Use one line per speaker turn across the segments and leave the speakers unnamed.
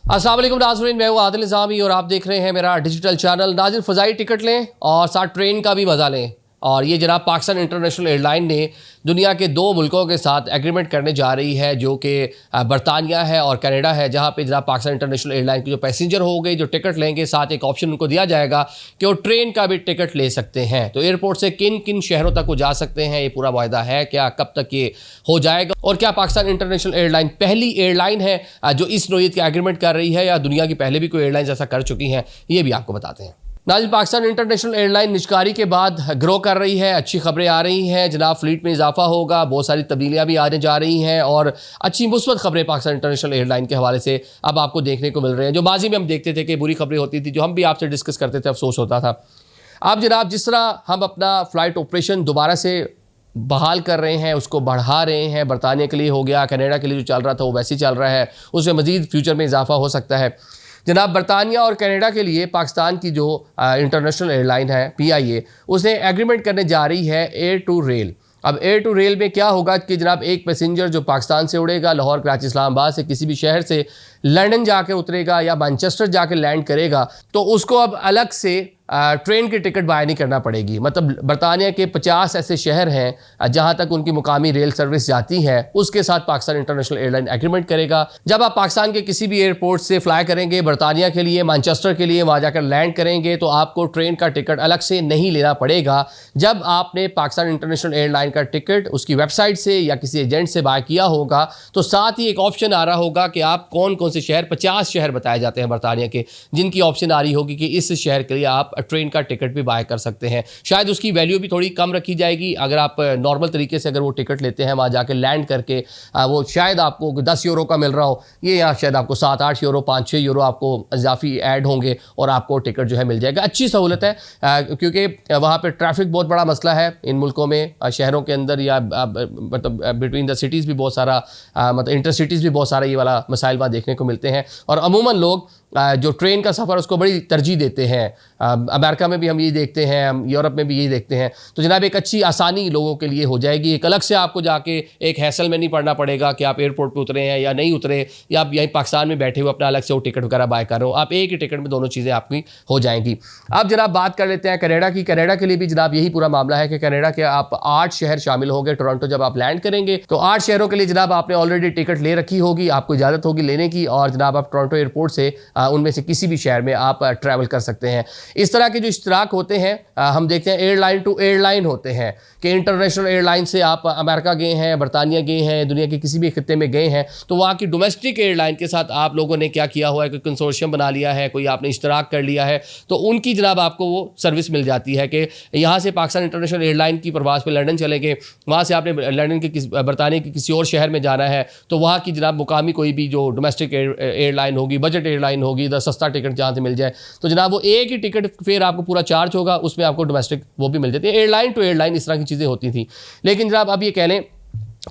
अस्सलाम वालेकुम नाज़रीन, मैं हूँ आदिल निज़ामी और आप देख रहे हैं मेरा डिजिटल चैनल। नाज़रीन, फ़ज़ाई टिकट लें और साथ ट्रेन का भी मज़ा लें। और ये जनाब पाकिस्तान इंटरनेशनल एयरलाइन ने दुनिया के दो मुल्कों के साथ एग्रीमेंट करने जा रही है, जो कि बरतानिया है और कनाडा है, जहाँ पे जनाब पाकिस्तान इंटरनेशनल एयरलाइन के जो पैसेंजर हो गए जो टिकट लेंगे, साथ एक ऑप्शन उनको दिया जाएगा कि वो ट्रेन का भी टिकट ले सकते हैं। तो एयरपोर्ट से किन किन शहरों तक वो जा सकते हैं, ये पूरा वायदा है क्या, कब तक ये हो जाएगा, और क्या पाकिस्तान इंटरनेशनल एयरलाइन पहली एयरलाइन है जो इस नोयत के एग्रीमेंट कर रही है, या दुनिया की पहले भी कोई एयरलाइन ऐसा कर चुकी हैं, ये भी आपको बताते हैं। नाज़रीन, पाकिस्तान इंटरनेशनल एयरलाइन निजकारी के बाद ग्रो कर रही है, अच्छी खबरें आ रही हैं जनाब, फ्लीट में इजाफा होगा, बहुत सारी तब्दीलियाँ भी आने जा रही हैं और अच्छी मुस्बत खबरें पाकिस्तान इंटरनेशनल एयरलाइन के हवाले से अब आपको देखने को मिल रहे हैं। जो माजी में हम देखते थे कि बुरी खबरें होती थी, जो हम भी आपसे डिस्कस करते थे, अफसोस होता था। अब जनाब जिस तरह हम अपना फ़्लाइट ऑपरेशन दोबारा से बहाल कर रहे हैं, उसको बढ़ा रहे हैं, बरतानिया के लिए हो गया, कनाडा के लिए जो चल रहा था वो वैसे ही चल रहा है, उसमें मज़ीद फ्यूचर में इजाफा हो सकता है। जनाब बरतानिया और कनाडा के लिए पाकिस्तान की जो इंटरनेशनल एयरलाइन है PIA, उसने एग्रीमेंट करने जा रही है एयर टू रेल। अब एयर टू रेल में क्या होगा कि जनाब एक पैसेंजर जो पाकिस्तान से उड़ेगा, लाहौर, कराची, इस्लामाबाद से किसी भी शहर से लंदन जाके उतरेगा या मैनचेस्टर जाके लैंड करेगा, तो उसको अब अलग से ट्रेन की टिकट बाय नहीं करना पड़ेगी। मतलब बरतानिया के 50 ऐसे शहर हैं जहां तक उनकी मुकामी रेल सर्विस जाती है, उसके साथ पाकिस्तान इंटरनेशनल एयरलाइन एग्रीमेंट करेगा। जब आप पाकिस्तान के किसी भी एयरपोर्ट से फ्लाई करेंगे बरतानिया के लिए, मैनचेस्टर के लिए, वहाँ जाकर लैंड करेंगे, तो आपको ट्रेन का टिकट अलग से नहीं लेना पड़ेगा। जब आपने पाकिस्तान इंटरनेशनल एयरलाइन का टिकट उसकी वेबसाइट से या किसी एजेंट से बाय किया होगा, तो साथ ही एक ऑप्शन आ रहा होगा कि आप कौन कौन से शहर, 50 शहर बताए जाते हैं बरतानिया के, जिनकी ऑप्शन आ रही होगी कि इस शहर के लिए आप ट्रेन का टिकट भी बाय कर सकते हैं। शायद उसकी वैल्यू भी थोड़ी कम रखी जाएगी। अगर आप नॉर्मल तरीके से अगर वो टिकट लेते हैं, वहाँ जाकर लैंड करके वो शायद आपको 10 यूरो का मिल रहा हो, ये यहाँ शायद आपको 7-8 यूरो, 5-6 यूरो आपको इजाफी ऐड होंगे और आपको टिकट जो है मिल जाएगा। अच्छी सहूलत है क्योंकि वहाँ पर ट्रैफिक बहुत बड़ा मसला है इन मुल्कों में, शहरों के अंदर या मतलब बिटवीन द सिटीज़ भी बहुत सारा, मतलब इंटर सिटीज़ भी बहुत सारा ये वाला मसाइल वहाँ देखने को मिलते हैं। और अमूमन लोग जो ट्रेन का सफ़र उसको बड़ी तरजीह देते हैं। अमेरिका में भी हम यही देखते हैं, हम यूरोप में भी यही देखते हैं। तो जनाब एक अच्छी आसानी लोगों के लिए हो जाएगी। एक अलग से आपको जाके एक हैसल में नहीं पड़ना पड़ेगा कि आप एयरपोर्ट पे उतरे हैं या नहीं उतरे, या आप यहीं पाकिस्तान में बैठे हुए अपना अलग से वो टिकट वगैरह बाय कर रहे हो। आप एक ही टिकट में दोनों चीज़ें आपकी हो जाएंगी। अब जनाब बात कर लेते हैं कनाडा की। कनाडा के लिए भी जनाब यही पूरा मामला है कि कनाडा के आप 8 शहर शामिल होंगे। टोरंटो जब आप लैंड करेंगे तो 8 शहरों के लिए जनाब आपने ऑलरेडी टिकट ले रखी होगी, आपको इजाज़त होगी लेने की, और जनाब आप टोरंटो एयरपोर्ट से उनमें से किसी भी शहर में आप ट्रैवल कर सकते हैं। इस तरह के जो इश्तराक होते हैं हम देखते हैं एयरलाइन टू एयरलाइन होते हैं कि इंटरनेशनल एयरलाइन से आप अमेरिका गए हैं, बरतानिया गए हैं, दुनिया के किसी भी खित्ते में गए हैं, तो वहाँ की डोमेस्टिक एयरलाइन के साथ आप लोगों ने क्या किया हुआ है, कोई कंसोर्शियम बना लिया है, कोई आपने इश्तराक कर लिया है, तो उनकी जनाब आपको वो सर्विस मिल जाती है कि यहाँ से पाकिस्तान इंटरनेशनल एयरलाइन की परवाज़ पर लंदन चले गए, वहाँ से आपने लंदन के बरतानिया के किसी और शहर में जाना है, तो वहाँ की जनाब मुकामी कोई भी जो डोमेस्टिक एयरलाइन होगी, बजट एयरलाइन होगी, सस्ता टिकट जहाँ से मिल जाए, तो जनाब वो एक ही टिकट फिर आपको पूरा चार्ज होगा, उसमें आपको डोमेस्टिक वो भी मिल जाती है। एयरलाइन टू एयरलाइन इस तरह की चीज़ें होती थी। लेकिन जनाब अब ये कह लें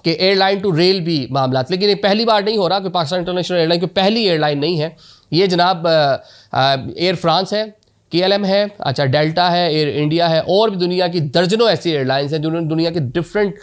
कि एयरलाइन टू रेल भी मामला, लेकिन ये पहली बार नहीं हो रहा कि पाकिस्तान इंटरनेशनल एयरलाइन की पहली एयरलाइन नहीं है ये जनाब। एयर फ्रांस है, KLM है, अच्छा डेल्टा है, एयर इंडिया है, और भी दुनिया की दर्जनों ऐसी एयरलाइंस हैं जिन्होंने दुनिया के डिफरेंट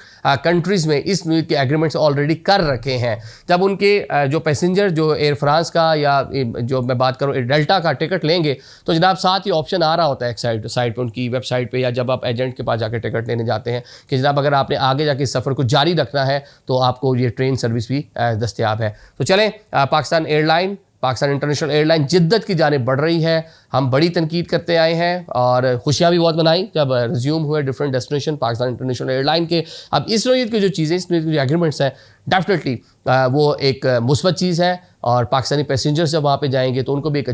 कंट्रीज़ में इस न्यूज़ के एग्रीमेंट्स ऑलरेडी कर रखे हैं। जब उनके जो पैसेंजर जो एयर फ्रांस का या जो मैं बात करूँ डेल्टा का टिकट लेंगे, तो जनाब साथ ही ऑप्शन आ रहा होता है एक साइड पर उनकी वेबसाइट पर, या जब आप एजेंट के पास जाकर टिकट लेने जाते हैं कि जनाब अगर आपने आगे जाके इस सफ़र को जारी रखना है तो आपको ये ट्रेन सर्विस भी दस्तियाब है। तो चलें, Pakistan airline, Pakistan international airline जिद्दत की जानिब बढ़ रही है। हम बड़ी तनकीद करते आए हैं और खुशियाँ भी बहुत मनाई जब रिज्यूम हुए different destination Pakistan international airline के। अब इस नोयत की जो चीज़ें, इस नोयत की जो एग्रीमेंट्स हैं, डेफिनेटली वो एक मुस्बत चीज़ है, और पाकिस्तानी पैसेंजर्स जब वहाँ पे जाएंगे तो उनको भी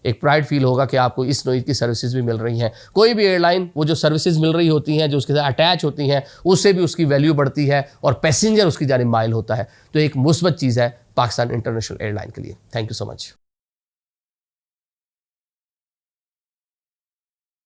एक प्राइड फील होगा कि आपको इस नोयत की सर्विसेज भी मिल रही हैं। कोई भी एयरलाइन वो जो सर्विसेज मिल रही होती हैं, जो उसके साथ अटैच होती हैं, उससे भी उसकी वैल्यू बढ़ती है और पैसेंजर उसकी जानिब माइल होता है। तो एक मुस्बत चीज़ है पाकिस्तान इंटरनेशनल एयरलाइन के लिए। Thank you so much.